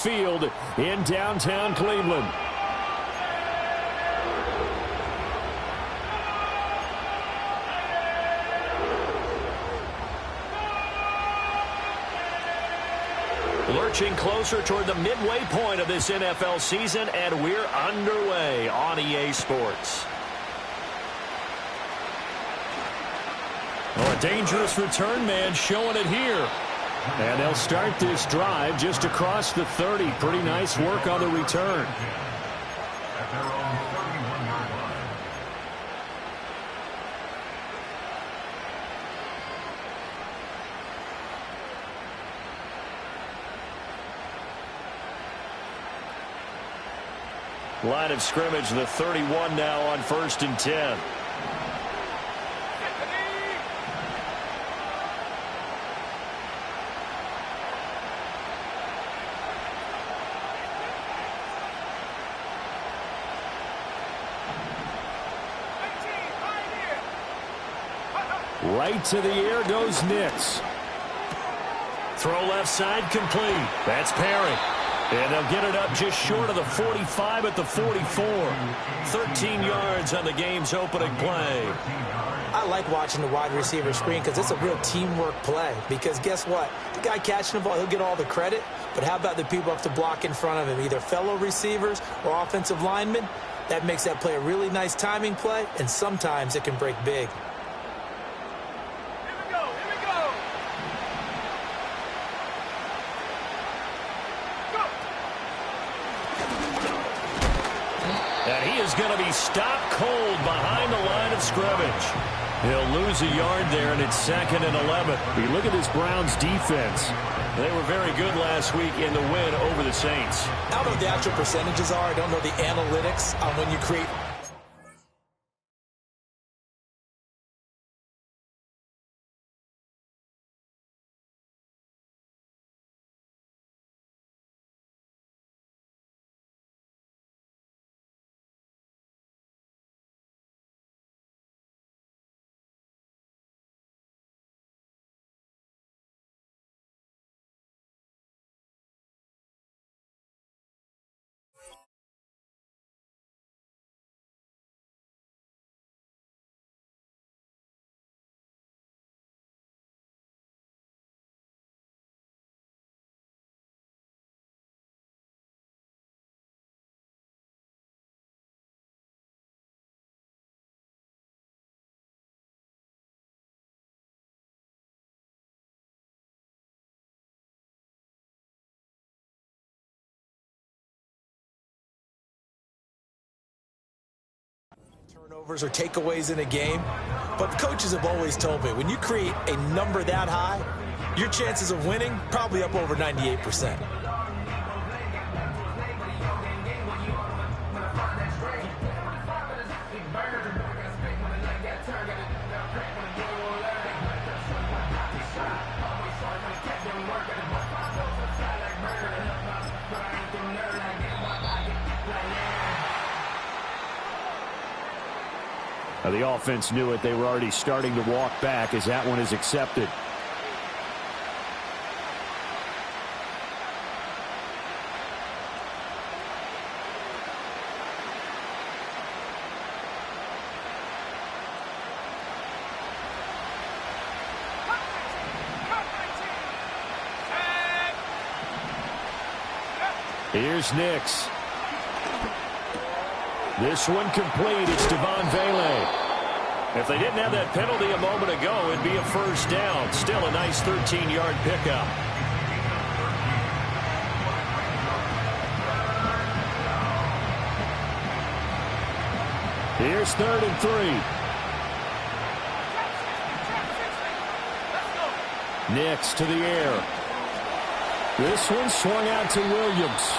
Field in downtown Cleveland. Lurching closer toward the midway point of this NFL season, and we're underway on EA Sports. Oh, a dangerous return man showing it here. And they'll start this drive just across the 30. Pretty nice work on the return. Line of scrimmage, the 31 now on 1st and 10. Right to the air goes Nix. Throw left side complete. That's Perry. And they'll get it up just short of the 45 at the 44. 13 yards on the game's opening play. I like watching the wide receiver screen because it's a real teamwork play. Because guess what? The guy catching the ball, he'll get all the credit. But how about the people up to block in front of him, either fellow receivers or offensive linemen? That makes that play a really nice timing play, and sometimes it can break big. Is going to be stopped cold behind the line of scrimmage. He'll lose a yard there, and it's 2nd and 11. You look at this Browns defense. They were very good last week in the win over the Saints. I don't know what the actual percentages are. I don't know the analytics on when you create. Turnovers or takeaways in a game. But coaches have always told me, when you create a number that high, your chances of winning probably up over 98%. The offense knew it. They were already starting to walk back as that one is accepted. Here's Nix. This one complete. It's Devon Vele. If they didn't have that penalty a moment ago, it'd be a first down. Still a nice 13-yard pickup. Here's 3rd and 3. Nix to the air. This one swung out to Williams.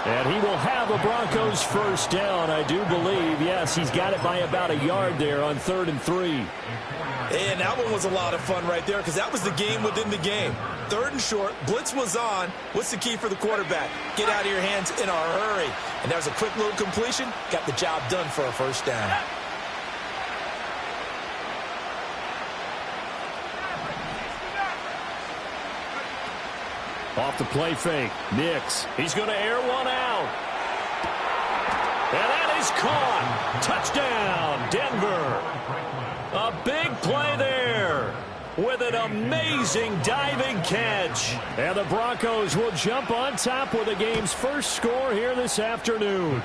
And he will have a Broncos first down, I do believe. Yes, he's got it by about a yard there on 3rd and 3. And that one was a lot of fun right there because that was the game within the game. 3rd and short, blitz was on. What's the key for the quarterback? Get out of your hands in a hurry. And that was a quick little completion. Got the job done for a first down. Off the play fake. Nix. He's going to air one out. And that is caught. Touchdown, Denver. A big play there with an amazing diving catch. And the Broncos will jump on top with the game's first score here this afternoon.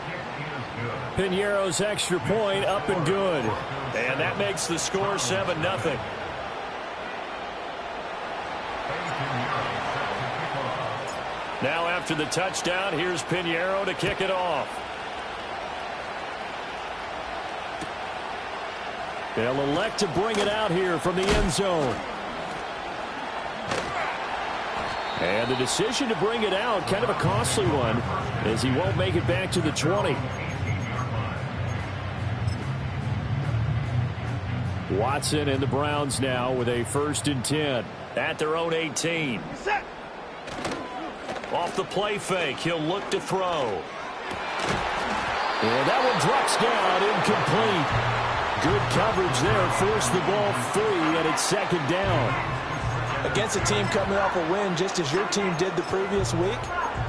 Piñeiro's extra point up and good. And that makes the score 7-0. Now after the touchdown, here's Piñeiro to kick it off. They'll elect to bring it out here from the end zone. And the decision to bring it out, kind of a costly one, as he won't make it back to the 20. Watson and the Browns now with a 1st and 10 at their own 18. Off the play fake, he'll look to throw. And that one drops down, incomplete. Good coverage there, forced the ball free, and it's 2nd down. Against a team coming off a win, just as your team did the previous week,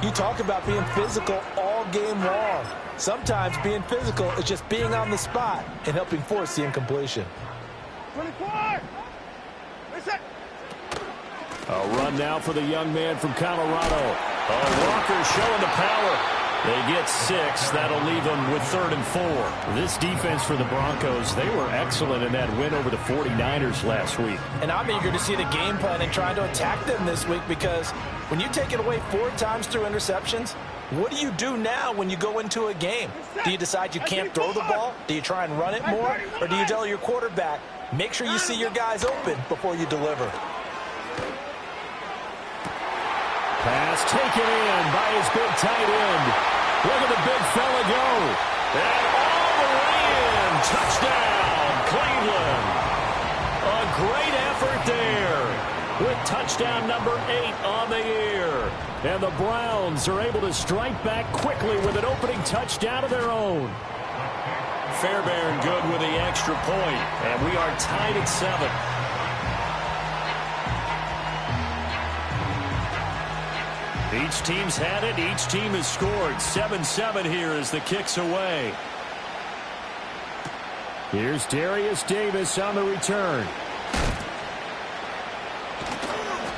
you talk about being physical all game long. Sometimes being physical is just being on the spot and helping force the incompletion. 24! A run now for the young man from Colorado. Walker showing the power. They get 6. That'll leave them with 3rd and 4. This defense for the Broncos, they were excellent in that win over the 49ers last week. And I'm eager to see the game plan and trying to attack them this week, because when you take it away 4 times through interceptions, what do you do now when you go into a game? Do you decide you can't throw the ball? Do you try and run it more? Or do you tell your quarterback, make sure you see your guys open before you deliver? Pass taken in by his big tight end. Look at the big fella go. And all the way in. Touchdown, Cleveland. A great effort there with touchdown number 8 on the year. And the Browns are able to strike back quickly with an opening touchdown of their own. Fairbairn good with the extra point. And we are tied at 7. Each team's had it. Each team has scored. 7-7 here as the kick's away. Here's Darius Davis on the return.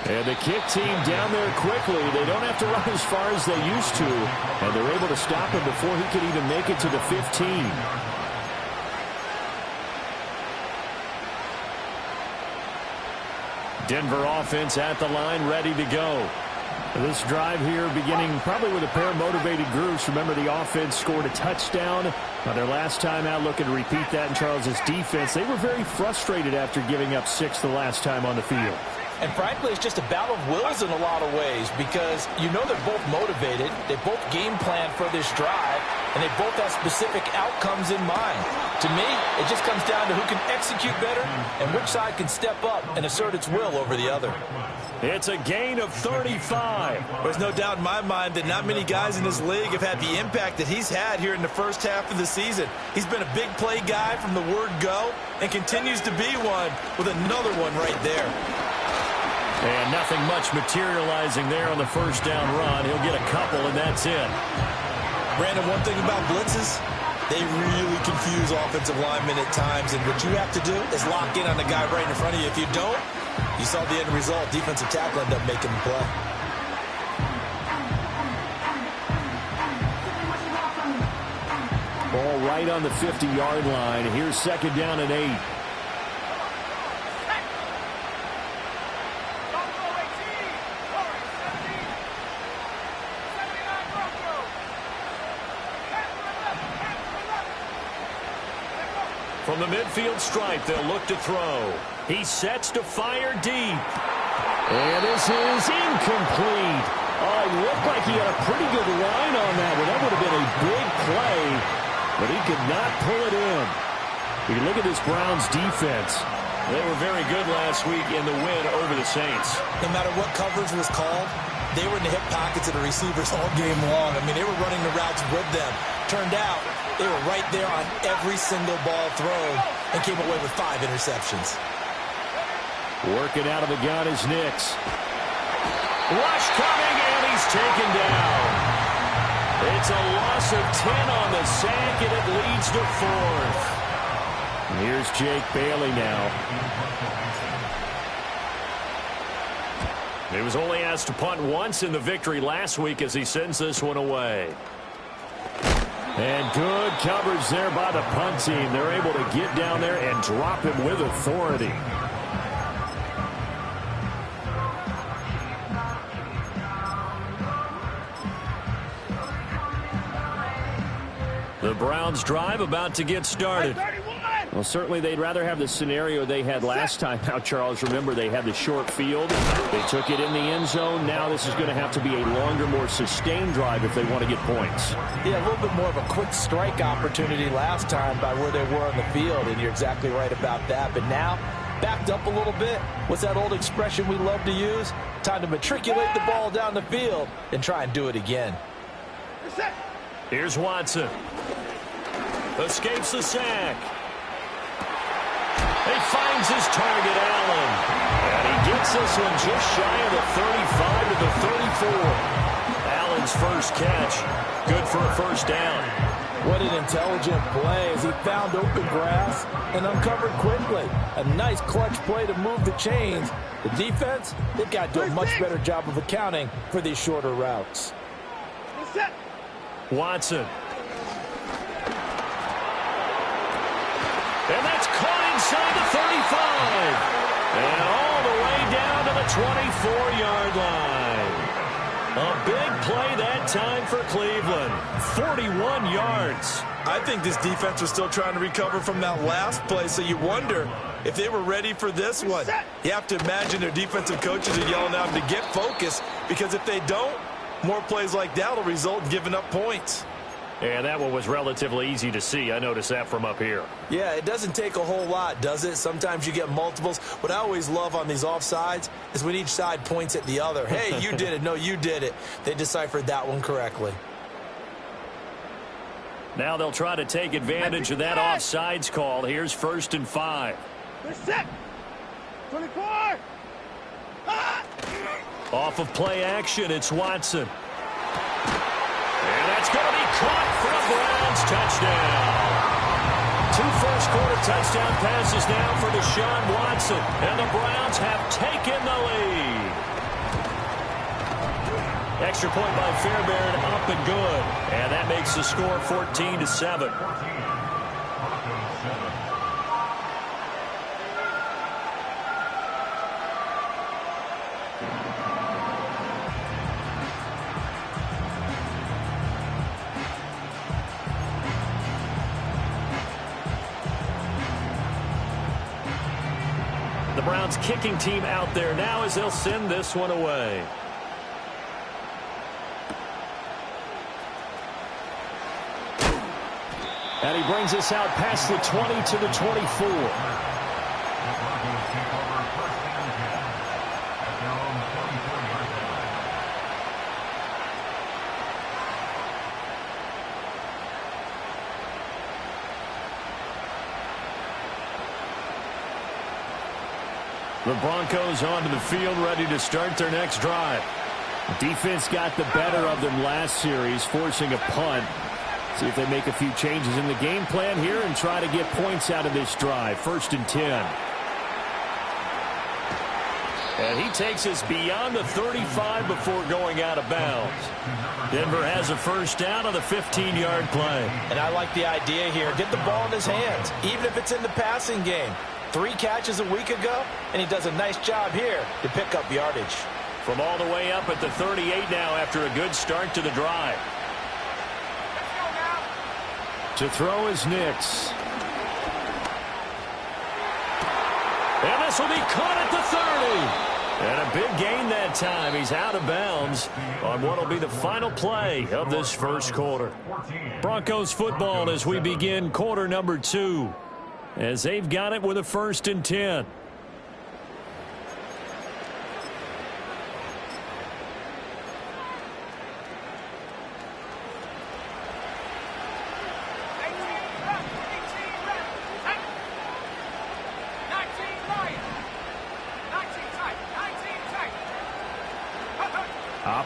And the kick team down there quickly. They don't have to run as far as they used to. And they're able to stop him before he could even make it to the 15. Denver offense at the line, ready to go. This drive here beginning probably with a pair of motivated groups. Remember, the offense scored a touchdown on their last time out, looking to repeat that in Charles's defense. They were very frustrated after giving up 6 the last time on the field. And frankly, it's just a battle of wills in a lot of ways, because you know they're both motivated. They both game plan for this drive, and they both have specific outcomes in mind. To me, it just comes down to who can execute better and which side can step up and assert its will over the other. It's a gain of 35. There's no doubt in my mind that not many guys in this league have had the impact that he's had here in the first half of the season. He's been a big play guy from the word go and continues to be one with another one right there. And nothing much materializing there on the first down run. He'll get a couple, and that's it. Brandon, one thing about blitzes, they really confuse offensive linemen at times, and what you have to do is lock in on the guy right in front of you. If you don't, you saw the end result. Defensive tackle ended up making the play. Ball right on the 50-yard line. Here's 2nd down and 8. From the midfield stripe, they'll look to throw. He sets to fire deep. And this is incomplete. Oh, it looked like he had a pretty good line on that one. That would have been a big play, but he could not pull it in. You look at this Browns defense. They were very good last week in the win over the Saints. No matter what coverage was called, they were in the hip pockets of the receivers all game long. I mean, they were running the routes with them. Turned out, they were right there on every single ball thrown and came away with 5 interceptions. Working out of the gun is Nix. Rush coming, and he's taken down. It's a loss of 10 on the sack, and it leads to 4th. Here's Jake Bailey now. He was only asked to punt once in the victory last week as he sends this one away. And good coverage there by the punt team. They're able to get down there and drop him with authority. The Browns drive about to get started. Well, certainly they'd rather have the scenario they had last time. Now, Charles, remember they had the short field. They took it in the end zone. Now this is going to have to be a longer, more sustained drive if they want to get points. Yeah, a little bit more of a quick strike opportunity last time by where they were on the field, and you're exactly right about that. But now, backed up a little bit. What's that old expression we love to use? Time to matriculate the ball down the field and try and do it again. Here's Watson. Escapes the sack. He finds his target, Allen. And he gets this one just shy of the 35 to the 34. Allen's first catch. Good for a first down. What an intelligent play as he found open grass and uncovered quickly. A nice clutch play to move the chains. The defense, they've got to do a much better job of accounting for these shorter routes. Watson. And that's caught inside the 35. And all the way down to the 24-yard line. A big play that time for Cleveland. 41 yards. I think this defense was still trying to recover from that last play, so you wonder if they were ready for this one. You have to imagine their defensive coaches are yelling at them to get focused, because if they don't, more plays like that will result in giving up points. And that one was relatively easy to see. I noticed that from up here. Yeah, it doesn't take a whole lot, does it? Sometimes you get multiples. What I always love on these offsides is when each side points at the other. Hey, you did it. No, you did it. They deciphered that one correctly. Now they'll try to take advantage of that offsides call. Here's 1st and 5. They're set. 24. Off of play action, it's Watson. And that's going to be caught for a Browns touchdown. 2 first-quarter touchdown passes now for Deshaun Watson. And the Browns have taken the lead. Extra point by Fairbairn, up and good. And that makes the score 14-7. The Browns kicking team out there now as they'll send this one away. And he brings us out past the 20 to the 24. The Broncos onto the field, ready to start their next drive. The defense got the better of them last series, forcing a punt. See if they make a few changes in the game plan here and try to get points out of this drive. 1st and 10. And he takes us beyond the 35 before going out of bounds. Denver has a first down on the 15-yard play. And I like the idea here. Get the ball in his hands, even if it's in the passing game. 3 catches a week ago, and he does a nice job here to pick up yardage. From all the way up at the 38 now after a good start to the drive. To throw is Nix. And this will be caught at the 30. And a big gain that time. He's out of bounds on what will be the final play of this first quarter. Broncos football as we begin quarter number 2. As they've got it with a 1st and 10.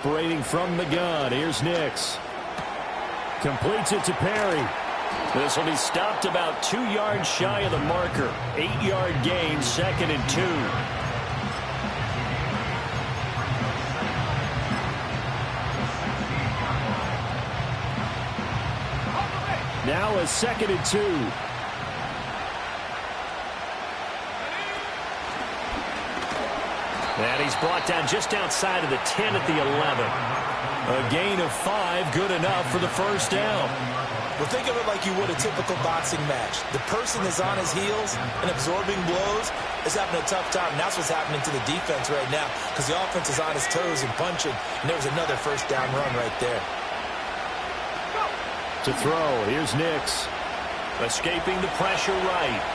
operating from the gun. Here's Nix. Completes it to Perry. This will be stopped about 2 yards shy of the marker. 8-yard gain, 2nd and 2. Now a 2nd and 2. And he's brought down just outside of the 10 at the 11. A gain of 5, good enough for the first down. Well, think of it like you would a typical boxing match. The person is on his heels and absorbing blows is having a tough time. And that's what's happening to the defense right now because the offense is on his toes and punching. And there was another first down run right there. To throw, here's Nix. Escaping the pressure right.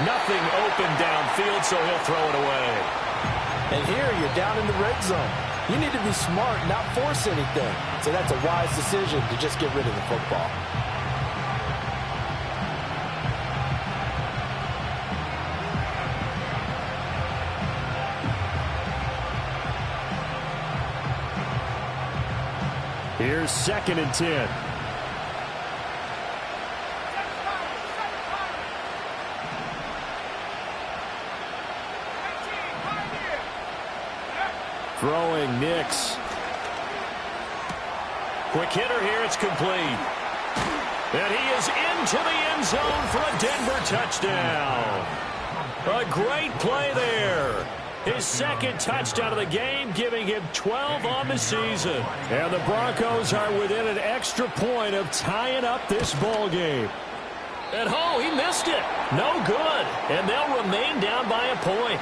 Nothing open downfield, so he'll throw it away. And here you're down in the red zone. You need to be smart, not force anything. So that's a wise decision to just get rid of the football. Here's 2nd and 10. Throwing Nix. Quick hitter here. It's complete. And he is into the end zone for a Denver touchdown. A great play there. His 2nd touchdown of the game, giving him 12 on the season. And the Broncos are within an extra point of tying up this ball game. And he missed it. No good. And they'll remain down by a point.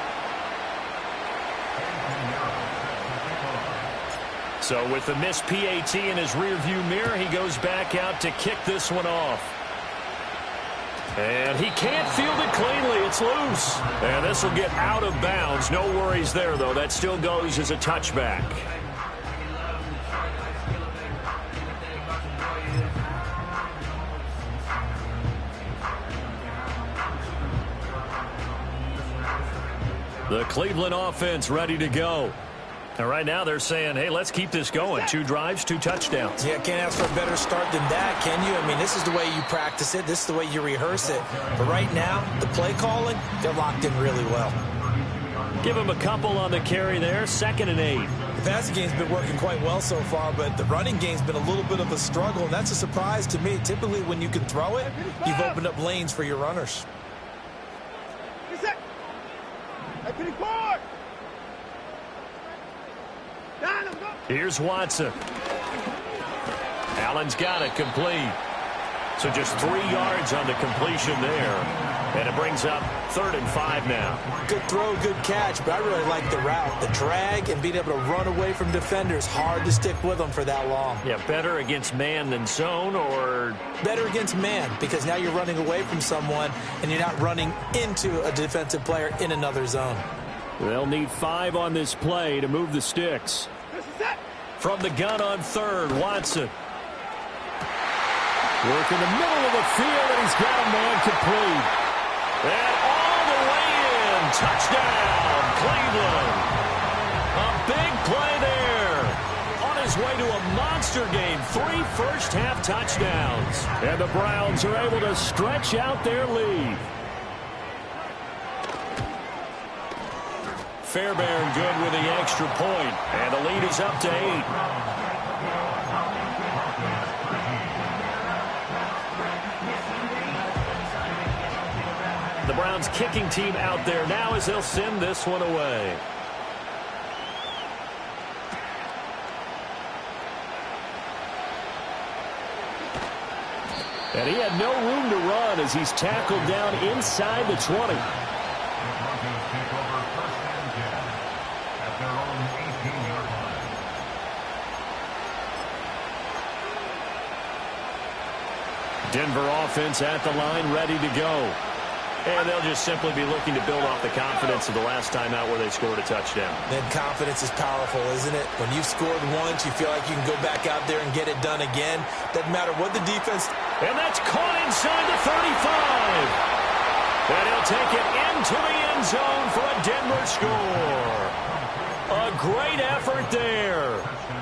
So with the missed PAT in his rearview mirror, he goes back out to kick this one off. And he can't field it cleanly. It's loose. And this will get out of bounds. No worries there, though. That still goes as a touchback. The Cleveland offense ready to go. And right now they're saying, hey, let's keep this going. 2 drives, 2 touchdowns. Yeah, can't ask for a better start than that, can you? I mean, this is the way you practice it. This is the way you rehearse it. But right now, the play calling, they're locked in really well. Give him a couple on the carry there. 2nd and 8. The passing game's been working quite well so far, but the running game's been a little bit of a struggle, and that's a surprise to me. Typically, when you can throw it, you've opened up lanes for your runners. Here's Watson. Allen's got it complete. So just 3 yards on the completion there. And it brings up 3rd and 5 now. Good throw, good catch, but I really like the route. The drag and being able to run away from defenders. Hard to stick with them for that long. Yeah, better against man than zone, or? Better against man, because now you're running away from someone and you're not running into a defensive player in another zone. They'll need 5 on this play to move the sticks. From the gun on 3rd, Watson. Work in the middle of the field, and he's got a man complete. And all the way in. Touchdown, Cleveland. A big play there. On his way to a monster game. 3 first-half touchdowns. And the Browns are able to stretch out their lead. Fairbairn good with the extra point. And the lead is up to 8. The Browns kicking team out there now as they'll send this one away. And he had no room to run as he's tackled down inside the 20. Denver offense at the line, ready to go. And they'll just simply be looking to build off the confidence of the last time out where they scored a touchdown. And confidence is powerful, isn't it? When you've scored once, you feel like you can go back out there and get it done again. Doesn't matter what the defense... And that's caught inside the 35. And he'll take it into the end zone for a Denver score. A great effort there.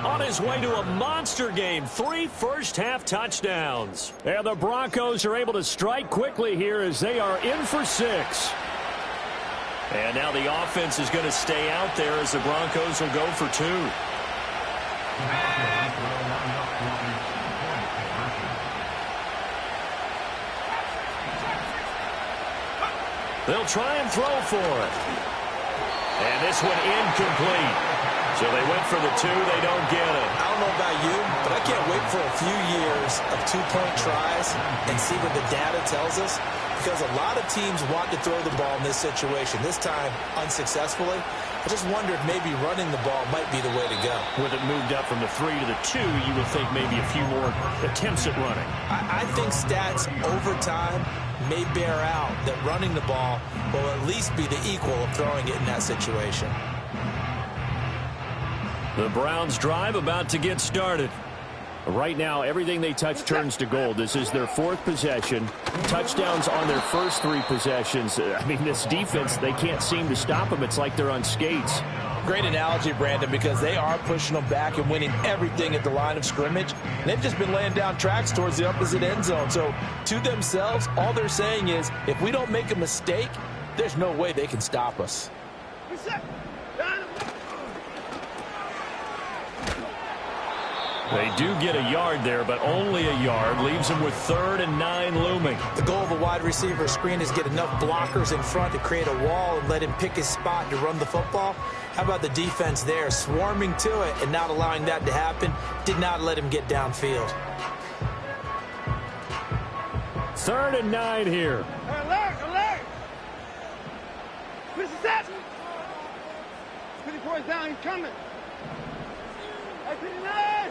On his way to a monster game, 3 first-half touchdowns. And the Broncos are able to strike quickly here as they are in for 6. And now the offense is going to stay out there as the Broncos will go for 2. They'll try and throw for it. And this one incomplete. So they went for the 2. They don't get it. I don't know about you, but I can't wait for a few years of 2-point tries and see what the data tells us. Because a lot of teams want to throw the ball in this situation. This time, unsuccessfully. I just wonder if maybe running the ball might be the way to go. With it moved up from the 3 to the 2, you would think maybe a few more attempts at running. I think stats over time may bear out that running the ball will at least be the equal of throwing it in that situation. The Browns drive about to get started. Right now, everything they touch turns to gold. This is their 4th possession. Touchdowns on their first 3 possessions. I mean, this defense, they can't seem to stop them. It's like they're on skates. Great analogy, Brandon, because they are pushing them back and winning everything at the line of scrimmage. And they've just been laying down tracks towards the opposite end zone. So to themselves, all they're saying is, if we don't make a mistake, there's no way they can stop us. They do get a yard there, but only a yard. Leaves them with 3rd and 9 looming. The goal of a wide receiver screen is get enough blockers in front to create a wall and let him pick his spot to run the football. How about the defense there, swarming to it and not allowing that to happen? Did not let him get downfield. 3rd and 9 here. Alert! Push the set. 24 is down, he's coming. Hey, 59!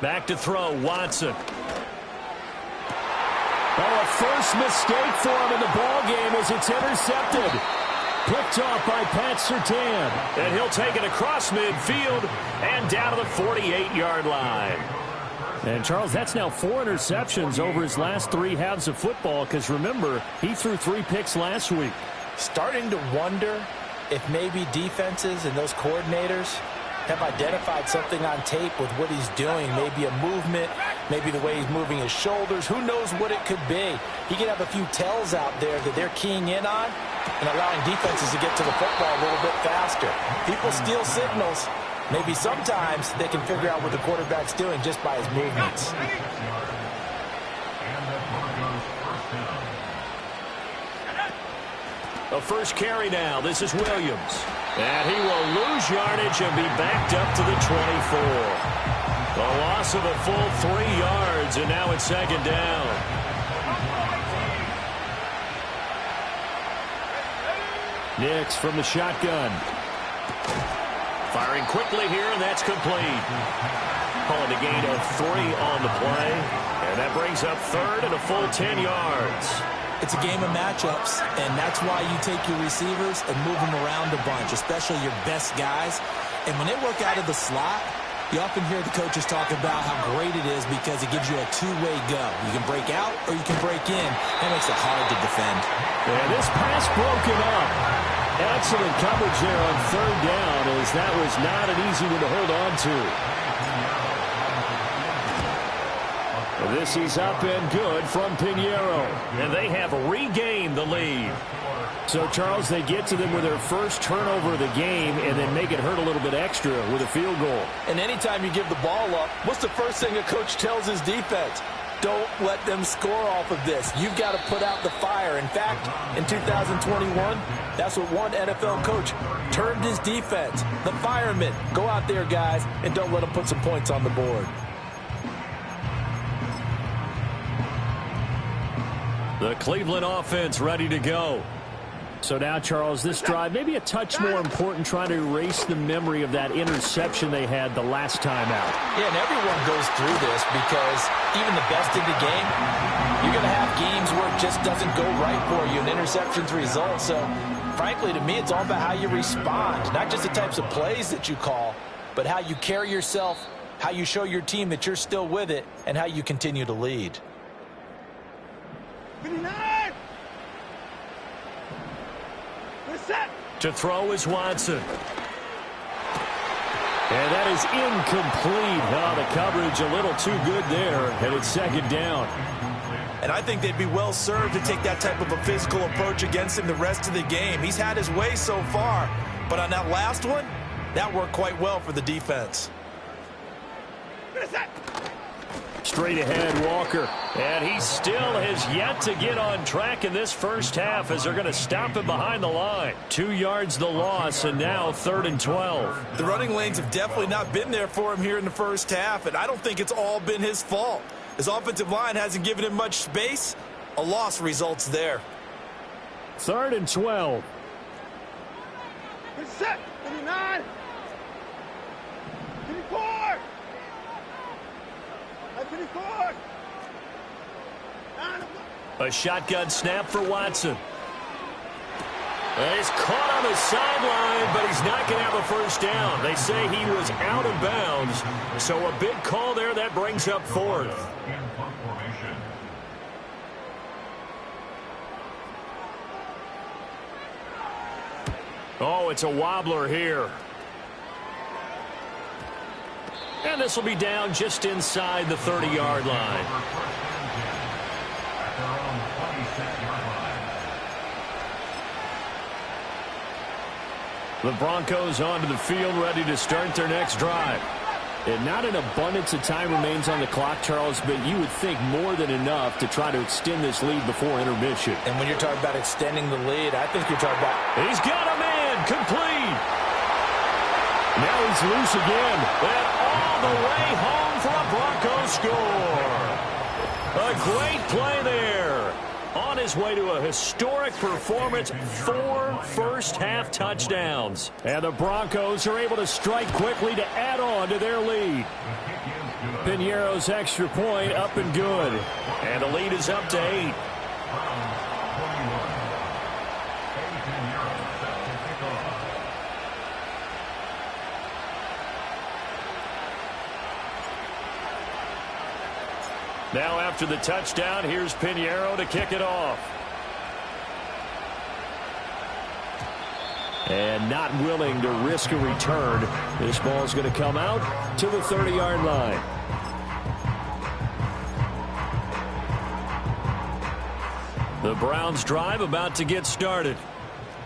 Back to throw, Watson. Oh, a first mistake for him in the ball game as it's intercepted. Picked off by Pat Surtain. And he'll take it across midfield and down to the 48-yard line. And, Charles, that's now 4 interceptions over his last 3 halves of football because, remember, he threw 3 picks last week. Starting to wonder if maybe defenses and those coordinators have identified something on tape with what he's doing. Maybe a movement, maybe the way he's moving his shoulders. Who knows what it could be? He could have a few tells out there that they're keying in on and allowing defenses to get to the football a little bit faster. People steal signals. Maybe sometimes they can figure out what the quarterback's doing just by his movements. A first carry now. This is Williams. And he will lose yardage and be backed up to the 24. A loss of a full 3 yards, and now it's 2nd down. Nix from the shotgun. Firing quickly here, and that's complete. Calling a gain of 3 on the play. And that brings up 3rd and a full 10 yards. It's a game of matchups, and that's why you take your receivers and move them around a bunch, especially your best guys. And when they work out of the slot, you often hear the coaches talk about how great it is because it gives you a 2-way go. You can break out or you can break in. That makes it hard to defend. And this pass broken up. Excellent coverage there on 3rd down, as that was not an easy one to hold on to. This is up and good from Pinheiro. And they have regained the lead. So, Charles, they get to them with their first turnover of the game and then make it hurt a little bit extra with a field goal. And anytime you give the ball up, what's the first thing a coach tells his defense? Don't let them score off of this. You've got to put out the fire. In fact, in 2021, that's what one NFL coach termed his defense. The firemen. Go out there, guys, and don't let them put some points on the board. The Cleveland offense ready to go. So now, Charles, this drive maybe a touch more important, trying to erase the memory of that interception they had the last time out. Yeah, and everyone goes through this because even the best in the game, you're going to have games where it just doesn't go right for you, and interceptions result. So, frankly, to me, it's all about how you respond, not just the types of plays that you call, but how you carry yourself, how you show your team that you're still with it, and how you continue to lead. 59! We're set! To throw is Watson. And that is incomplete. Oh, the coverage a little too good there, and it's second down. And I think they'd be well served to take that type of a physical approach against him the rest of the game. He's had his way so far, but on that last one, that worked quite well for the defense. Straight ahead, Walker. And he still has yet to get on track in this first half as they're going to stop him behind the line. 2 yards the loss, and now 3rd and 12. The running lanes have definitely not been there for him here in the first half, and I don't think it's all been his fault. His offensive line hasn't given him much space. A loss results there. 3rd and 12. Set. 59. 54. 54. A shotgun snap for Watson. And he's caught on the sideline, but he's not going to have a first down. They say he was out of bounds, so a big call there that brings up 4th. Oh, it's a wobbler here. And this will be down just inside the 30-yard line. The Broncos onto the field, ready to start their next drive. And not an abundance of time remains on the clock, Charles, but you would think more than enough to try to extend this lead before intermission. And when you're talking about extending the lead, I think you're talking about... He's got a man, complete. Now he's loose again. And all the way home for a Broncos score. A great play there. On his way to a historic performance, 4 first-half touchdowns. And the Broncos are able to strike quickly to add on to their lead. Piñeiro's extra point up and good. And the lead is up to 8. Now after the touchdown, here's Piñeiro to kick it off. And not willing to risk a return. This ball's going to come out to the 30-yard line. The Browns drive about to get started.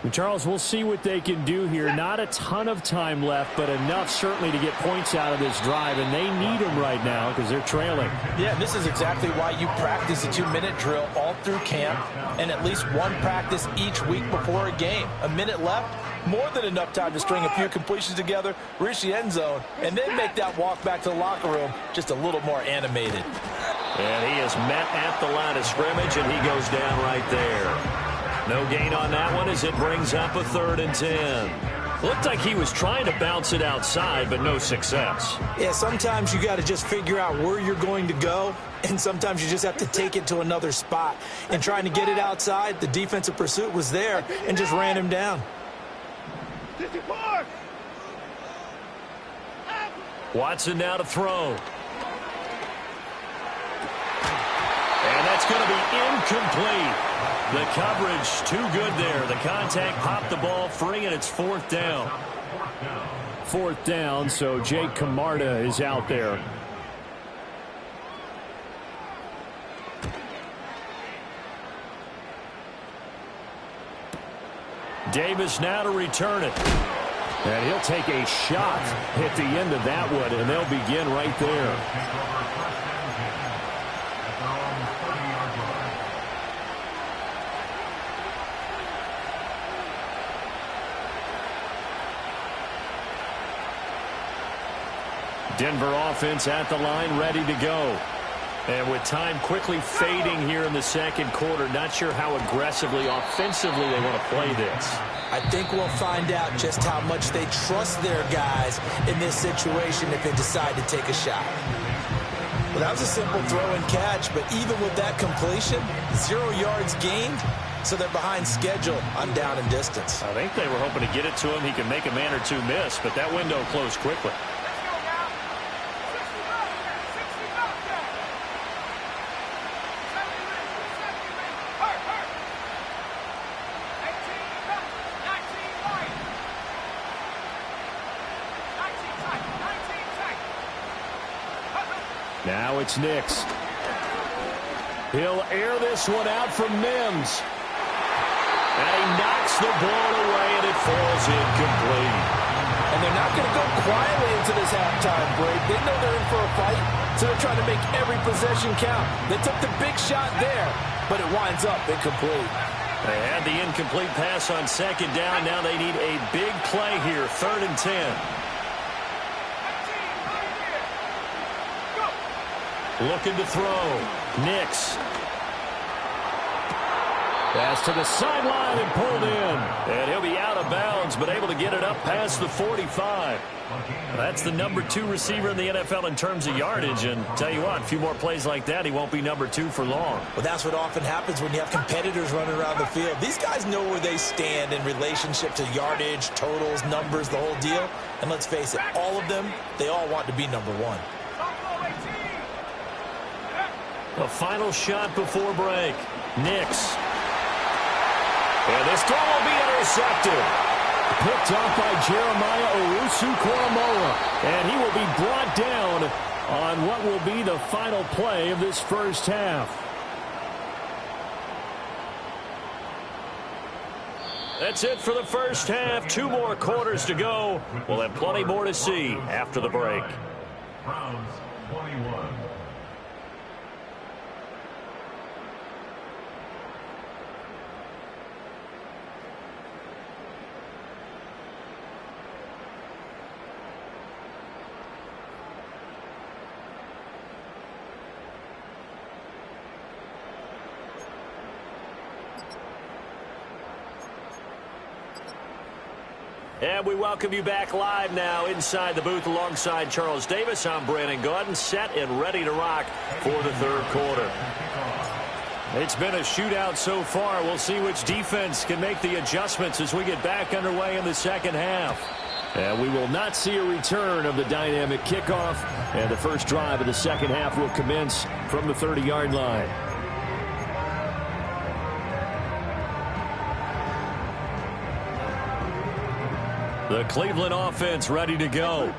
And Charles, we'll see what they can do here. Not a ton of time left, but enough certainly to get points out of this drive, and they need them right now because they're trailing. Yeah, this is exactly why you practice a 2-minute drill all through camp and at least one practice each week before a game. A minute left, more than enough time to string a few completions together, reach the end zone, and then make that walk back to the locker room just a little more animated. And he is met at the line of scrimmage, and he goes down right there. No gain on that one as it brings up a 3rd and 10. Looked like he was trying to bounce it outside, but no success. Yeah, sometimes you got to just figure out where you're going to go, and sometimes you just have to take it to another spot. And trying to get it outside, the defensive pursuit was there and just ran him down. 54. Watson now to throw. And that's going to be incomplete. The coverage too good there. The contact popped the ball free, and it's 4th down. 4th down, so Jake Camarda is out there. Davis now to return it. And he'll take a shot at the end of that one, and they'll begin right there. Denver offense at the line, ready to go. And with time quickly fading here in the second quarter, not sure how aggressively, offensively they want to play this. I think we'll find out just how much they trust their guys in this situation if they decide to take a shot. Well, that was a simple throw and catch, but even with that completion, 0 yards gained, so they're behind schedule on down and distance. I think they were hoping to get it to him. He can make a man or two miss, but that window closed quickly. Now it's Nix. He'll air this one out from Mims. And he knocks the ball away, and it falls incomplete. And they're not going to go quietly into this halftime break. They know they're in for a fight, so they're trying to make every possession count. They took the big shot there, but it winds up incomplete. They had the incomplete pass on second down. Now they need a big play here, 3rd and 10. Looking to throw. Nix. Pass to the sideline and pulled in. And he'll be out of bounds, but able to get it up past the 45. That's the number 2 receiver in the NFL in terms of yardage. And tell you what, a few more plays like that, he won't be number 2 for long. Well, that's what often happens when you have competitors running around the field. These guys know where they stand in relationship to yardage, totals, numbers, the whole deal. And let's face it, all of them, they all want to be number 1. A final shot before break. Nix. And this throw will be intercepted. Picked off by Jeremiah Owusu-Koramoah. And he will be brought down on what will be the final play of this first half. That's it for the first half. 2 more quarters to go. We'll have plenty more to see after the break. Browns 21. And we welcome you back live now inside the booth alongside Charles Davis. I'm Brandon Gaudin, set and ready to rock for the 3rd quarter. It's been a shootout so far. We'll see which defense can make the adjustments as we get back underway in the second half. And we will not see a return of the dynamic kickoff. And the first drive of the second half will commence from the 30-yard line. The Cleveland offense ready to go.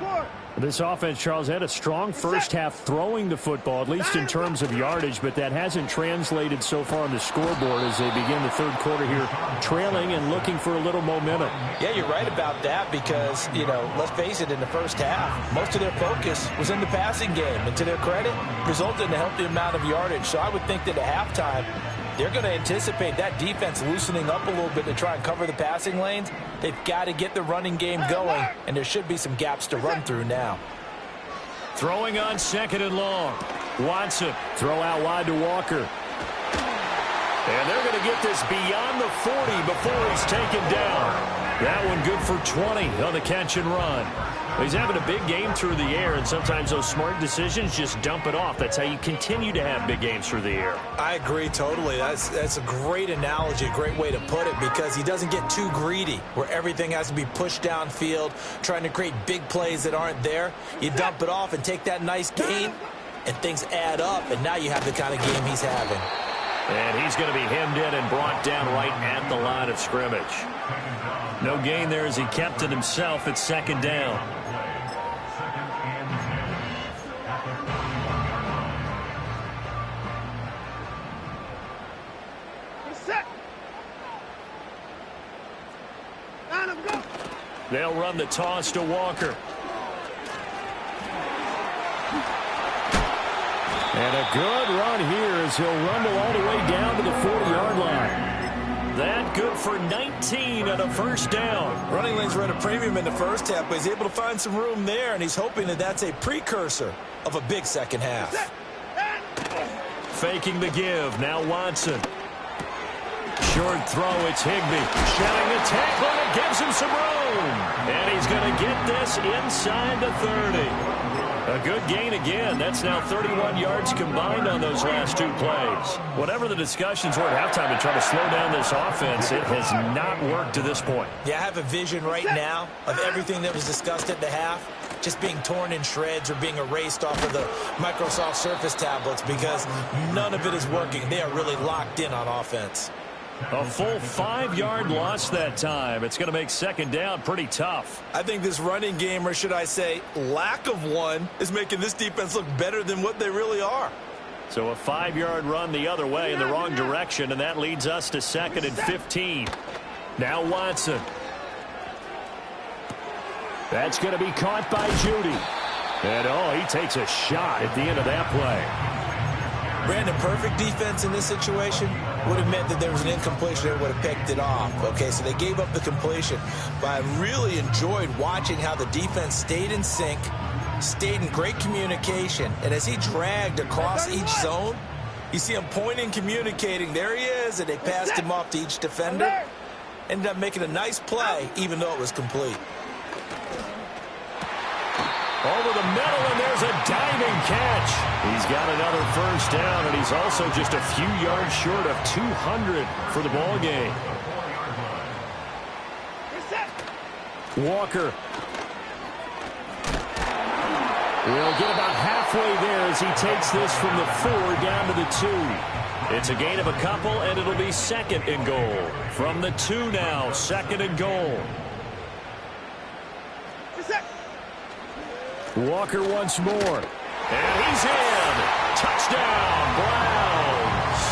This offense, Charles, had a strong first half throwing the football, at least in terms of yardage, but that hasn't translated so far on the scoreboard as they begin the 3rd quarter here, trailing and looking for a little momentum. Yeah, you're right about that because, you know, let's face it, in the first half, most of their focus was in the passing game. And to their credit, resulted in a healthy amount of yardage. So I would think that at halftime, they're going to anticipate that defense loosening up a little bit to try and cover the passing lanes. They've got to get the running game going, and there should be some gaps to run through now. Throwing on 2nd and long. Watson, throw out wide to Walker. And they're going to get this beyond the 40 before he's taken down. That one good for 20 on the catch and run. He's having a big game through the air, and sometimes those smart decisions just dump it off. That's how you continue to have big games through the air. I agree totally. That's a great analogy, a great way to put it, because he doesn't get too greedy where everything has to be pushed downfield, trying to create big plays that aren't there. You dump it off and take that nice gain, and things add up, and now you have the kind of game he's having. And he's going to be hemmed in and brought down right at the line of scrimmage. No gain there as he kept it himself at 2nd down. They'll run the toss to Walker. And a good run here as he'll rumble all the way down to the 40-yard line. That good for 19 on a first down. Running lanes were at a premium in the first half, but he's able to find some room there, and he's hoping that that's a precursor of a big second half. Faking the give. Now Watson. Short throw, it's Higbee. Shedding the tackle, and it gives him some room. And he's going to get this inside the 30. A good gain again. That's now 31 yards combined on those last 2 plays. Whatever the discussions were at halftime to try to slow down this offense, it has not worked to this point. Yeah, I have a vision right now of everything that was discussed at the half just being torn in shreds or being erased off of the Microsoft Surface tablets because none of it is working. They are really locked in on offense. A full 5-yard loss that time. It's going to make second down pretty tough. I think this running game, or should I say lack of one, is making this defense look better than what they really are. So a 5-yard run the other way in the wrong direction, and that leads us to 2nd and 15. Now Watson. That's going to be caught by Judy. And, he takes a shot at the end of that play. Brandon, perfect defense in this situation would have meant that there was an incompletion. They would have picked it off. Okay, so they gave up the completion. But I really enjoyed watching how the defense stayed in sync, stayed in great communication. And as he dragged across each zone, you see him pointing, communicating. There he is, and they passed him off to each defender. Ended up making a nice play, even though it was complete. Over the middle, and there's a diving catch. He's got another first down, and he's also just a few yards short of 200 for the ball game. Walker. He'll get about halfway there as he takes this from the 4 down to the 2. It's a gain of a couple, and it'll be 2nd and goal. From the 2 now, 2nd and goal. Walker once more. And he's in. Touchdown, Browns.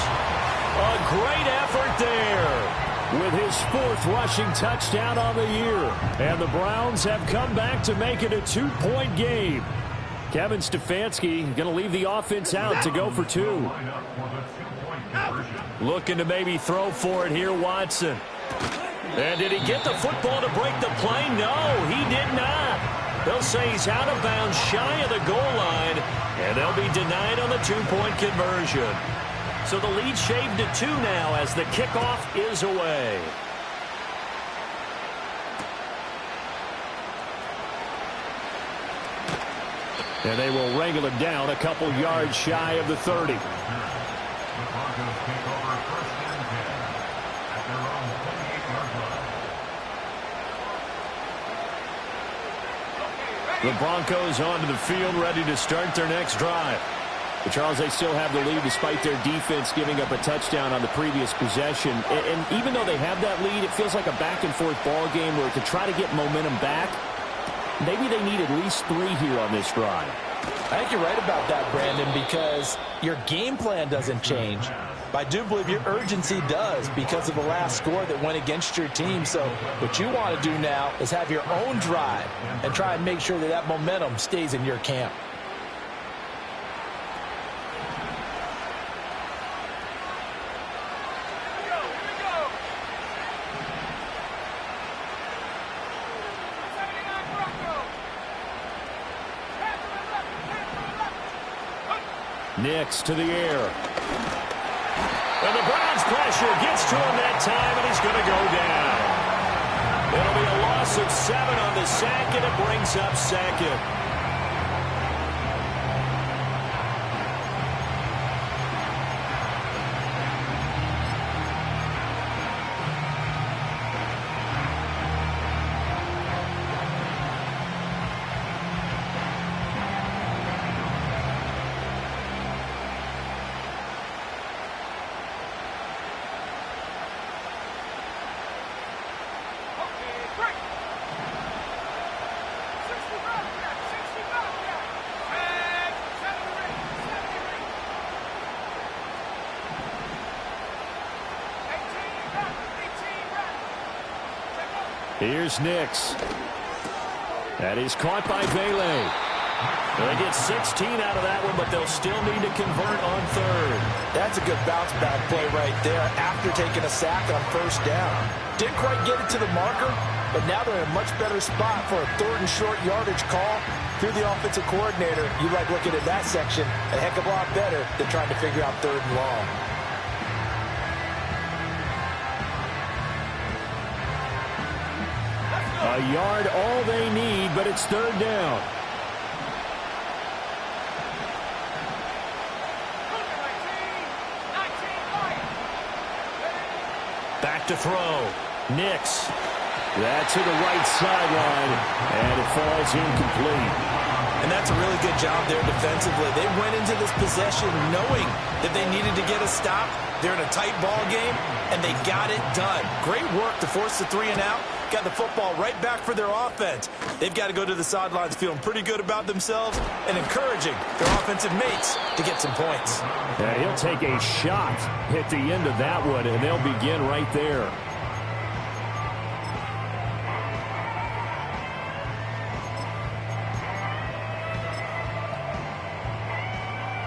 A great effort there with his 4th rushing touchdown on the year. And the Browns have come back to make it a 2-point game. Kevin Stefanski going to leave the offense out to go for 2. Looking to maybe throw for it here, Watson. And did he get the football to break the play? No, he did not. They'll say he's out of bounds shy of the goal line, and they'll be denied on the 2-point conversion. So the lead shaved to 2 now as the kickoff is away. And they will wrangle him down a couple yards shy of the 30. The Broncos take over 1st and 10 at their own 28-yard line. The Broncos onto the field, ready to start their next drive. But Charles, they still have the lead despite their defense giving up a touchdown on the previous possession. And even though they have that lead, it feels like a back-and-forth ball game where to try to get momentum back, maybe they need at least 3 here on this drive. I think you're right about that, Brandon, because your game plan doesn't change. But I do believe your urgency does because of the last score that went against your team. So what you want to do now is have your own drive and try and make sure that that momentum stays in your camp. Nix to the air. And the Browns pressure gets to him that time, and he's going to go down. It'll be a loss of 7 on the sack, and it brings up 2nd. Here's Nix. And he's caught by Vele. They get 16 out of that one, but they'll still need to convert on 3rd. That's a good bounce back play right there after taking a sack on 1st down. Didn't quite get it to the marker, but now they're in a much better spot for a 3rd and short yardage call. Through the offensive coordinator, you like looking at that section a heck of a lot better than trying to figure out 3rd and long. A yard all they need, but it's 3rd down. Back to throw. Nix. That's to the right sideline, and it falls incomplete. And And that's a really good job there defensively. They went into this possession knowing that they needed to get a stop. They're in a tight ball game, and they got it done. Great work to force the 3 and out. Got the football right back for their offense. They've got to go to the sidelines feeling pretty good about themselves and encouraging their offensive mates to get some points. Yeah, he'll take a shot at the end of that one, and they'll begin right there.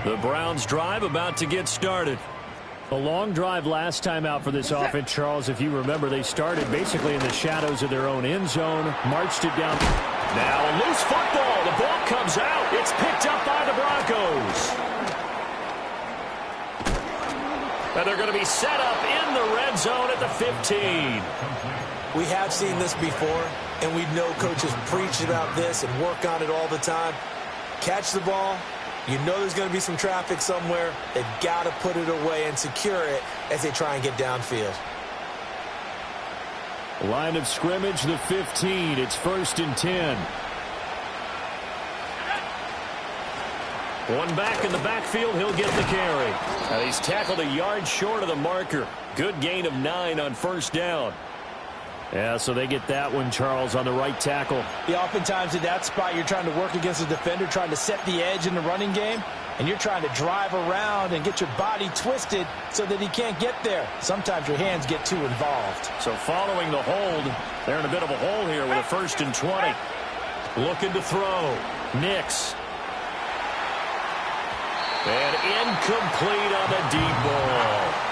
The Browns drive about to get started. A long drive last time out for this offense, Charles. If you remember, they started basically in the shadows of their own end zone, marched it down. Now a loose football. The ball comes out. It's picked up by the Broncos. And they're going to be set up in the red zone at the 15. We have seen this before, and we know coaches preach about this and work on it all the time. Catch the ball. You know there's going to be some traffic somewhere. They've got to put it away and secure it as they try and get downfield. Line of scrimmage, the 15. It's 1st and 10. One back in the backfield. He'll get the carry. Now he's tackled a yard short of the marker. Good gain of 9 on 1st down. Yeah, so they get that one, Charles, on the right tackle. Yeah, oftentimes in that spot, you're trying to work against a defender, trying to set the edge in the running game, and you're trying to drive around and get your body twisted so that he can't get there. Sometimes your hands get too involved. So following the hold, they're in a bit of a hole here with a 1st and 20. Looking to throw. Nix. And incomplete on the deep ball.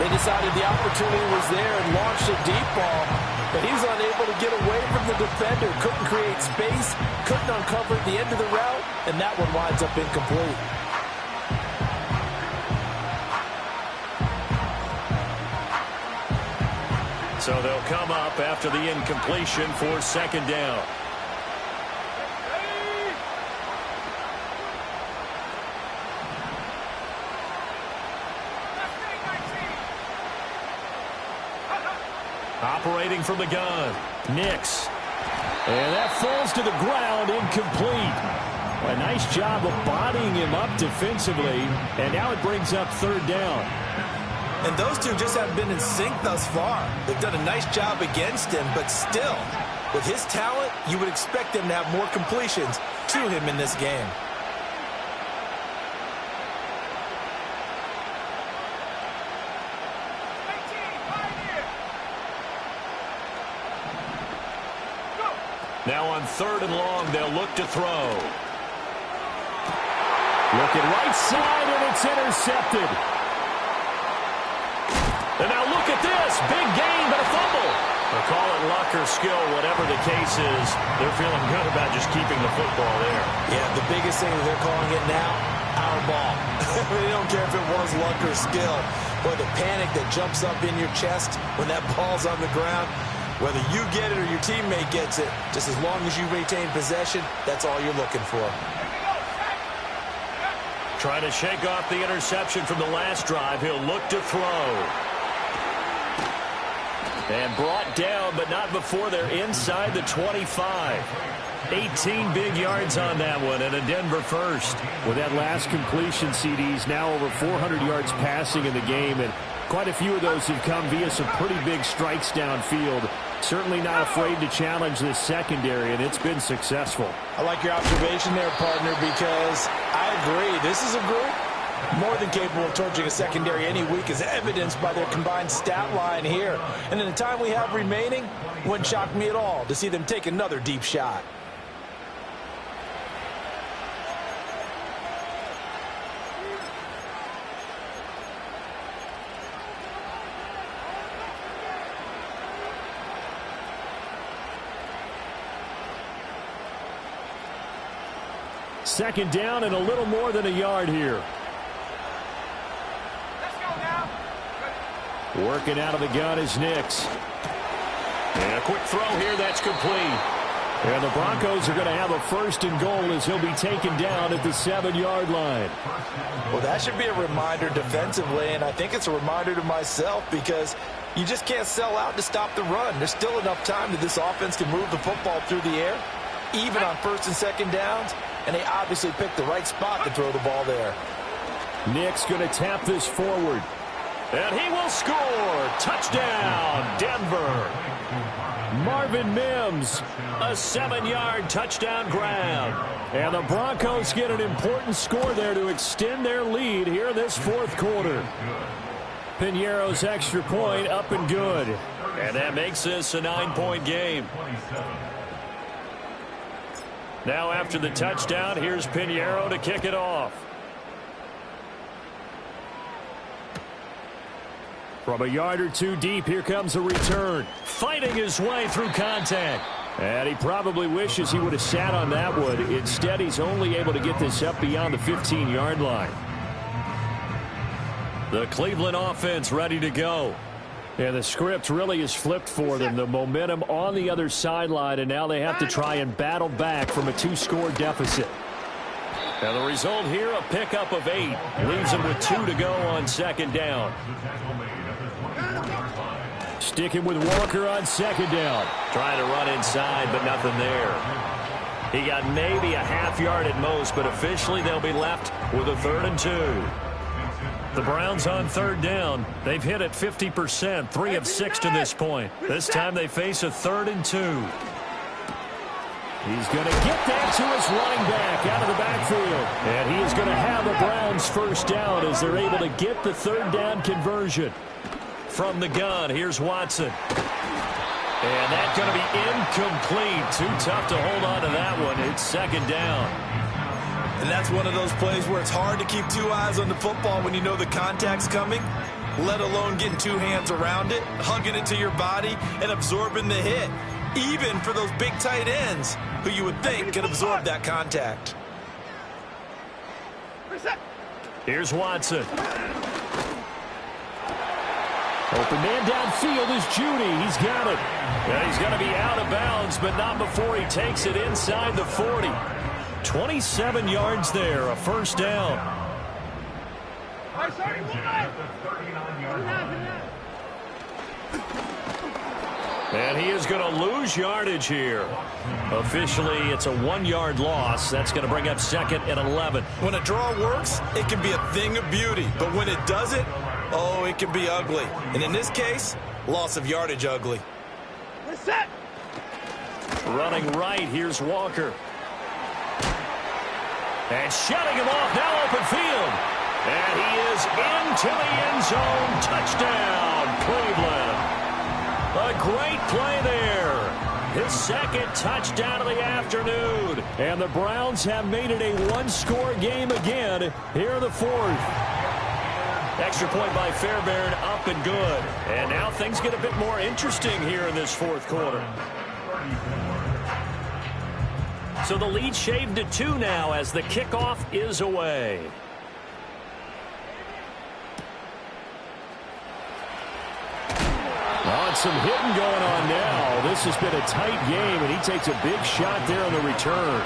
They decided the opportunity was there and launched a deep ball, but he's unable to get away from the defender. Couldn't create space, couldn't uncover the end of the route, and that one winds up incomplete. So they'll come up after the incompletion for 2nd down. Operating from the gun, Nix. And that falls to the ground, incomplete. A nice job of bodying him up defensively, and now it brings up 3rd down. And those two just haven't been in sync thus far. They've done a nice job against him, but still, with his talent, you would expect them to have more completions to him in this game. Now on 3rd and long, they'll look to throw. Looking right side, and it's intercepted. And now look at this. Big gain, but a fumble. They'll call it luck or skill, whatever the case is. They're feeling good about just keeping the football there. Yeah, the biggest thing that they're calling it now, our ball. They don't care if it was luck or skill. Boy, the panic that jumps up in your chest when that ball's on the ground, whether you get it or your teammate gets it, just as long as you maintain possession, that's all you're looking for. Trying to shake off the interception from the last drive. He'll look to throw. And brought down, but not before they're inside the 25. 18 big yards on that one, and a Denver first. With that last completion, CDs now over 400 yards passing in the game, and quite a few of those have come via some pretty big strikes downfield. Certainly not afraid to challenge this secondary, and it's been successful. I like your observation there, partner, because I agree. This is a group more than capable of torching a secondary any week, as evidenced by their combined stat line here. And in the time we have remaining, wouldn't shock me at all to see them take another deep shot. Second down and a little more than a yard here. Let's go now. Working out of the gun is Nix. And a quick throw here, that's complete. And the Broncos are going to have a 1st and goal as he'll be taken down at the 7-yard line. Well, that should be a reminder defensively, and I think it's a reminder to myself because you just can't sell out to stop the run. There's still enough time that this offense can move the football through the air, even on 1st and 2nd downs. and they obviously picked the right spot to throw the ball there. Nick's going to tap this forward. And he will score. Touchdown, Denver. Marvin Mims, a 7-yard touchdown grab. And the Broncos get an important score there to extend their lead here in this fourth quarter. Piñeiro's extra point up and good. And that makes this a 9-point game. Now after the touchdown, here's Piñeiro to kick it off. From a yard or two deep, here comes a return. Fighting his way through contact. And he probably wishes he would have sat on that one. Instead, he's only able to get this up beyond the 15-yard line. The Cleveland offense ready to go. And the script really is flipped for them. The momentum on the other sideline, and now they have to try and battle back from a 2-score deficit. And the result here, a pickup of 8. Leaves them with 2 to go on second down. Sticking with Walker on second down. Trying to run inside, but nothing there. He got maybe a half yard at most, but officially they'll be left with a 3rd and 2. The Browns on third down. They've hit it 50%, 3 of 6 to this point. This time they face a 3rd and 2. He's going to get that to his running back out of the backfield. And he is going to have the Browns first down as they're able to get the 3rd down conversion. From the gun, here's Watson. And that's going to be incomplete. Too tough to hold on to that one. It's second down. And that's one of those plays where it's hard to keep 2 eyes on the football when you know the contact's coming, let alone getting 2 hands around it, hugging it to your body, and absorbing the hit. Even for those big tight ends who you would think could absorb that contact. Here's Watson. Open man downfield is Judy. He's got it. And he's going to be out of bounds, but not before he takes it inside the 40. 27 yards there, a first down. And he is going to lose yardage here. Officially, it's a 1-yard loss. That's going to bring up 2nd and 11. When a draw works, it can be a thing of beauty. But when it doesn't, oh, it can be ugly. And in this case, loss of yardage ugly. Reset. Running right, here's Walker. And shutting him off, now open field. And he is into the end zone. Touchdown, Cleveland. A great play there. His 2nd touchdown of the afternoon. And the Browns have made it a 1-score game again here in the 4th. Extra point by Fairbairn, up and good. And now things get a bit more interesting here in this 4th quarter. So the lead shaved to 2 now as the kickoff is away. Some hitting going on now. This has been a tight game, and he takes a big shot there on the return.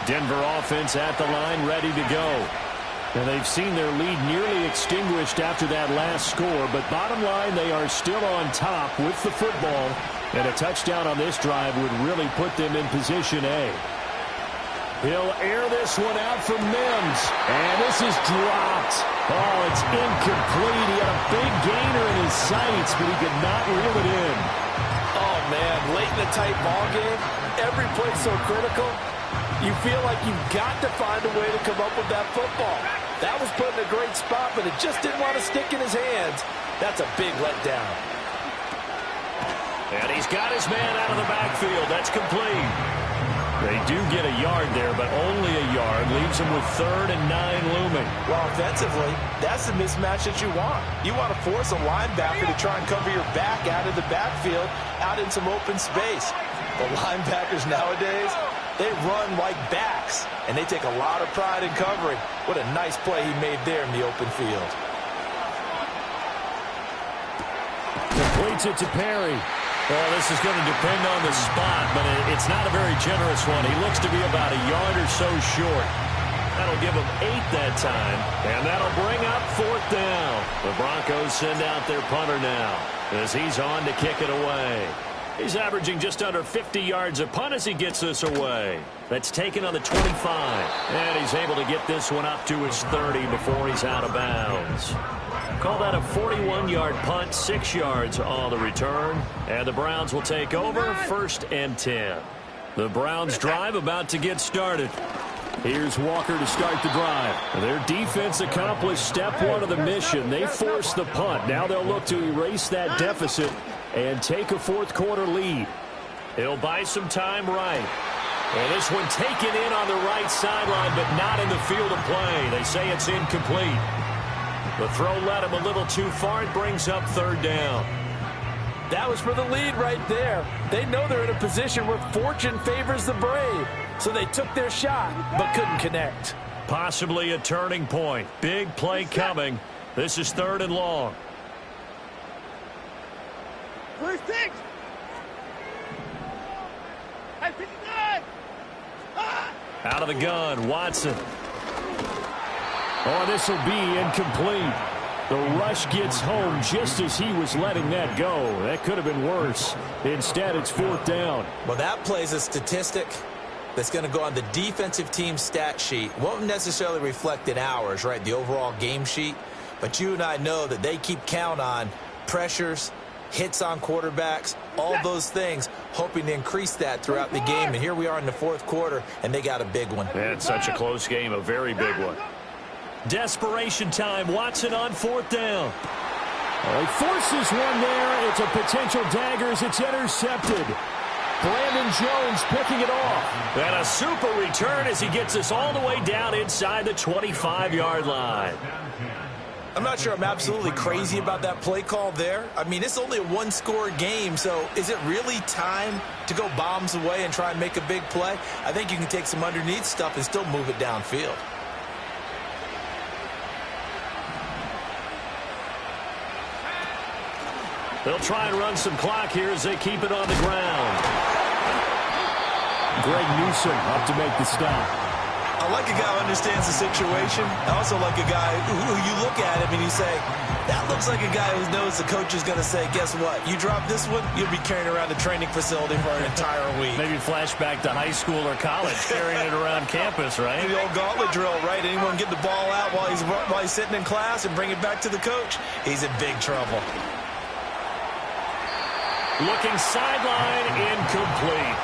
Denver offense at the line, ready to go. And they've seen their lead nearly extinguished after that last score, but bottom line, they are still on top with the football. And a touchdown on this drive would really put them in position A. He'll air this one out for Mims. And this is dropped. Oh, it's incomplete. He had a big gainer in his sights, but he could not reel it in. Oh, man, late in a tight ball game, every play so critical. You feel like you've got to find a way to come up with that football. That was put in a great spot, but it just didn't want to stick in his hands. That's a big letdown. And he's got his man out of the backfield. That's complete. They do get a yard there, but only a yard. Leaves them with 3rd and 9 looming. Well, offensively, that's the mismatch that you want. You want to force a linebacker to try and cover your back out of the backfield, out in some open space. The linebackers nowadays, they run like backs, and they take a lot of pride in covering. What a nice play he made there in the open field. Completes it to Perry. Well, this is going to depend on the spot, but it's not a very generous one. He looks to be about a yard or so short. That'll give them 8 that time, and that'll bring up 4th down. The Broncos send out their punter now as he's on to kick it away. He's averaging just under 50 yards a punt as he gets this away. That's taken on the 25, and he's able to get this one up to his 30 before he's out of bounds. Call that a 41-yard punt, 6 yards on the return, and the Browns will take over 1st and 10. The Browns drive about to get started. Here's Walker to start the drive. Their defense accomplished step 1 of the mission. They forced the punt. Now they'll look to erase that deficit and take a 4th quarter lead. He'll buy some time right. And this one taken in on the right sideline, but not in the field of play. They say it's incomplete. The throw led him a little too far. It brings up 3rd down. That was for the lead right there. They know they're in a position where fortune favors the brave. So they took their shot, but couldn't connect. Possibly a turning point. Big play coming. This is 3rd and long. First six. I 59. Out of the gun, Watson. Oh, this will be incomplete. The rush gets home just as he was letting that go. That could have been worse. Instead, it's 4th down. Well, that plays a statistic that's going to go on the defensive team stat sheet. Won't necessarily reflect in ours, right, the overall game sheet. But you and I know that they keep count on pressures, hits on quarterbacks, all those things, hoping to increase that throughout the game. And here we are in the 4th quarter, and they got a big one. It's such a close game, a very big one. Desperation time. Watson on 4th down. He forces one there. It's a potential dagger as it's intercepted. Brandon Jones picking it off. And a super return as he gets us all the way down inside the 25-yard line. I'm not sure I'm absolutely crazy about that play call there. I mean, it's only a 1-score game, so is it really time to go bombs away and try and make a big play? I think you can take some underneath stuff and still move it downfield. They'll try and run some clock here as they keep it on the ground. Greg Newsome up to make the stop. I like a guy who understands the situation. I also like a guy who you look at him and you say, that looks like a guy who knows the coach is going to say, guess what? You drop this one, you'll be carrying around the training facility for an entire week. Maybe flashback to high school or college, carrying it around campus, right? The old gauntlet drill, right? Anyone get the ball out while he's sitting in class and bring it back to the coach? He's in big trouble. Looking sideline, incomplete.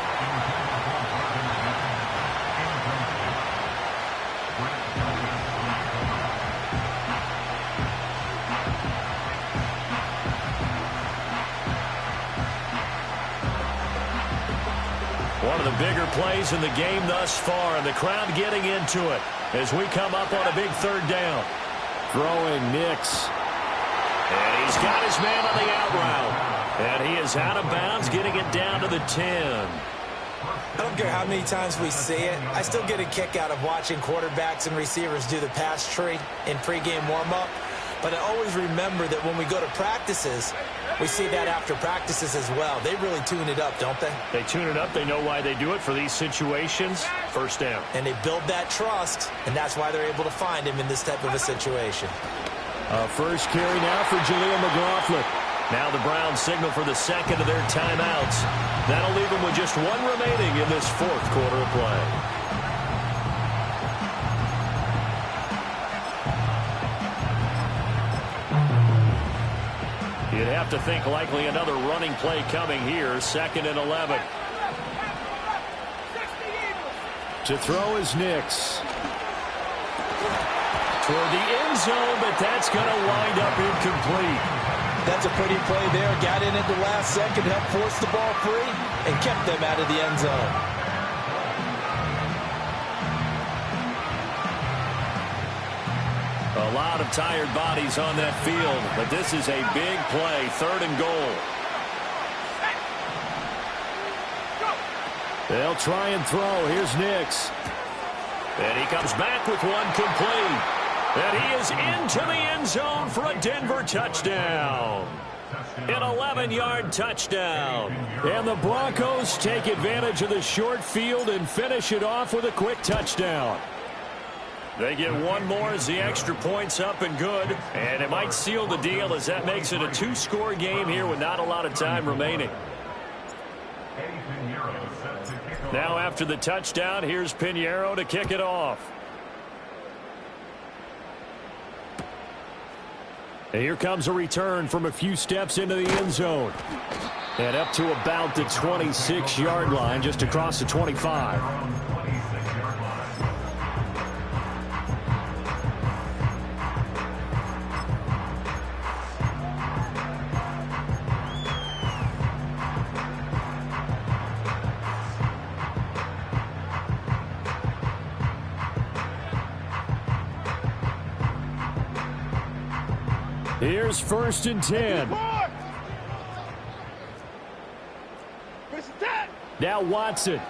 One of the bigger plays in the game thus far, and the crowd getting into it as we come up on a big 3rd down. Throwing Nix. And he's got his man on the out route. And he is out of bounds, getting it down to the 10. I don't care how many times we see it. I still get a kick out of watching quarterbacks and receivers do the pass tree in pregame warm-up. But I always remember that when we go to practices, we see that after practices as well. They really tune it up, don't they? They tune it up. They know why they do it for these situations. 1st down. And they build that trust, and that's why they're able to find him in this type of a situation. First carry now for Jaleel McLaughlin. Now the Browns signal for the 2nd of their timeouts. That'll leave them with just 1 remaining in this 4th quarter of play. You'd have to think likely another running play coming here. 2nd and 11. To throw is Nix. Toward the end zone, but that's going to wind up incomplete. That's a pretty play there. Got in at the last second, helped force the ball free, and kept them out of the end zone. A lot of tired bodies on that field, but this is a big play. 3rd and goal. They'll try and throw. Here's Nix. And he comes back with one complete. And he is into the end zone for a Denver touchdown. An 11-yard touchdown. And the Broncos take advantage of the short field and finish it off with a quick touchdown. They get one more as the extra point's up and good. And it might seal the deal as that makes it a two-score game here with not a lot of time remaining. Now after the touchdown, here's Pinheiro to kick it off. And here comes a return from a few steps into the end zone. And up to about the 26-yard line, just across the 25. Here's 1st and 10. Now Watson. And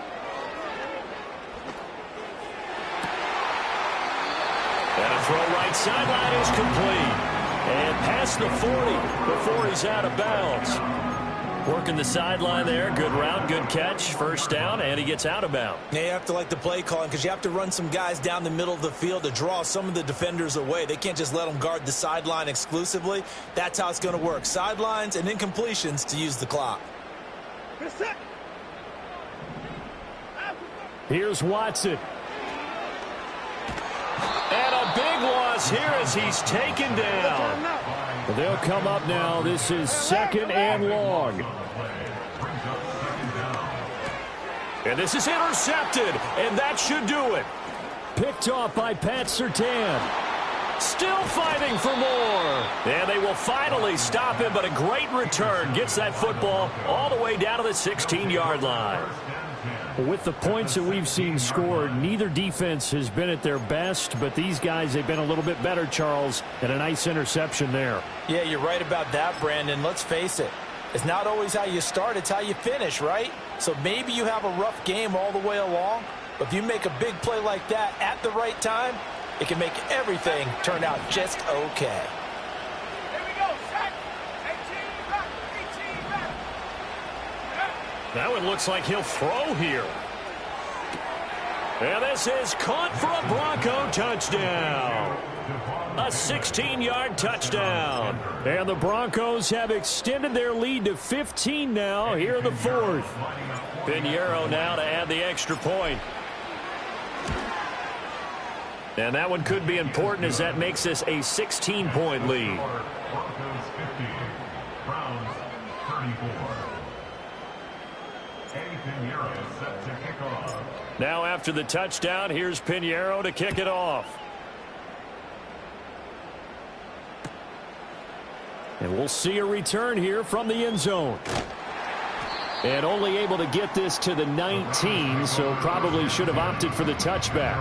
a throw right sideline is complete. And past the 40 before he's out of bounds. Working the sideline there. Good route, good catch. 1st down, and he gets out of bounds. Yeah, you have to like the play calling because you have to run some guys down the middle of the field to draw some of the defenders away. They can't just let them guard the sideline exclusively. That's how it's going to work. Sidelines and incompletions to use the clock. Here's Watson. And a big loss here as he's taken down. They'll come up now. This is 2nd and long. And this is intercepted, and that should do it. Picked off by Pat Surtain. Still fighting for more. And they will finally stop him, but a great return. Gets that football all the way down to the 16-yard line. With the points that we've seen scored, neither defense has been at their best, but these guys, they've been a little bit better, Charles, and a nice interception there. Yeah, you're right about that, Brandon. Let's face it. It's not always how you start, it's how you finish, right? So maybe you have a rough game all the way along, but if you make a big play like that at the right time, it can make everything turn out just okay. Now it looks like he'll throw here. And this is caught for a Bronco touchdown. A 16-yard touchdown. And the Broncos have extended their lead to 15 now here in the 4th. Pinheiro now to add the extra point. And that one could be important as that makes this a 16-point lead. Broncos 50, Browns 34. Pinheiro set to kick off. Now after the touchdown, here's Pinheiro to kick it off. And we'll see a return here from the end zone. And only able to get this to the 19, so probably should have opted for the touchback.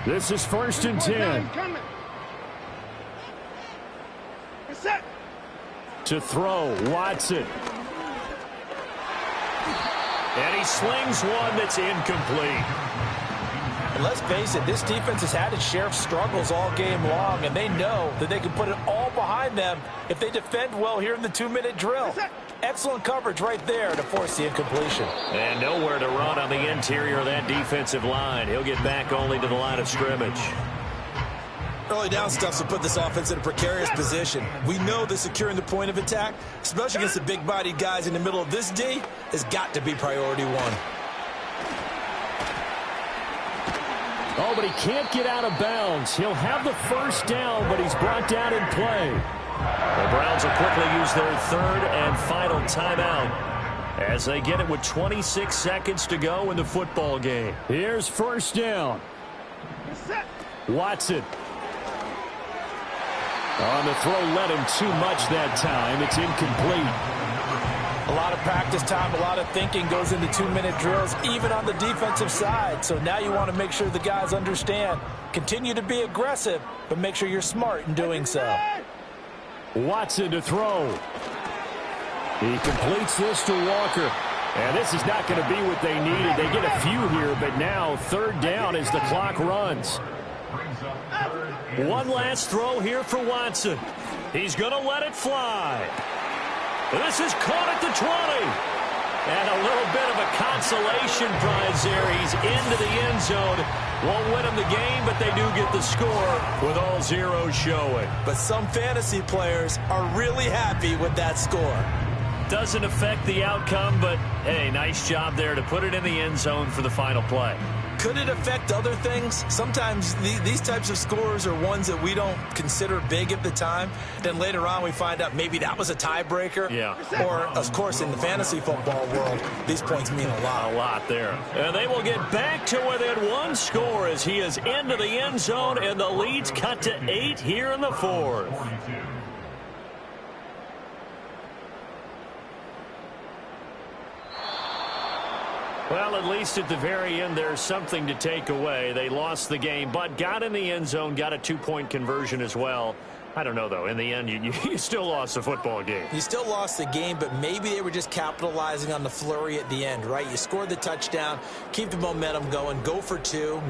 This is 1st and 10. To throw, Watson. And he slings one that's incomplete. And let's face it, this defense has had its share of struggles all game long, and they know that they can put it all behind them if they defend well here in the 2-minute drill. Excellent coverage right there to force the incompletion. And nowhere to run on the interior of that defensive line. He'll get back only to the line of scrimmage. Early down stuff will put this offense in a precarious position. We know that securing the point of attack, especially against the big-bodied guys in the middle of this D, has got to be priority one. Oh, but he can't get out of bounds. He'll have the 1st down, but he's brought down in play. The Browns will quickly use their 3rd and final timeout as they get it with 26 seconds to go in the football game. Here's 1st down. Watson. On the throw, led him too much that time. It's incomplete. A lot of practice time, a lot of thinking goes into 2-minute drills, even on the defensive side. So now you want to make sure the guys understand. Continue to be aggressive, but make sure you're smart in doing so. Watson to throw. He completes this to Walker. And this is not going to be what they needed. They get a few here, but now third down as the clock runs. One last throw here for Watson. He's going to let it fly. This is caught at the 20. And a little bit of a consolation prize there. He's into the end zone. Won't win him the game, but they do get the score with all zeros showing. But some fantasy players are really happy with that score. Doesn't affect the outcome, but, hey, nice job there to put it in the end zone for the final play. Could it affect other things? Sometimes these types of scores are ones that we don't consider big at the time. Then later on we find out maybe that was a tiebreaker. Yeah. Or, of course, in the fantasy football world, these points mean a lot. A lot there. And they will get back to within one score as he is into the end zone, and the lead's cut to 8 here in the fourth. Well, at least at the very end, there's something to take away. They lost the game, but got in the end zone, got a 2-point conversion as well. I don't know, though. In the end, you still lost the football game. You still lost the game, but maybe they were just capitalizing on the flurry at the end, right? You scored the touchdown, keep the momentum going, go for 2.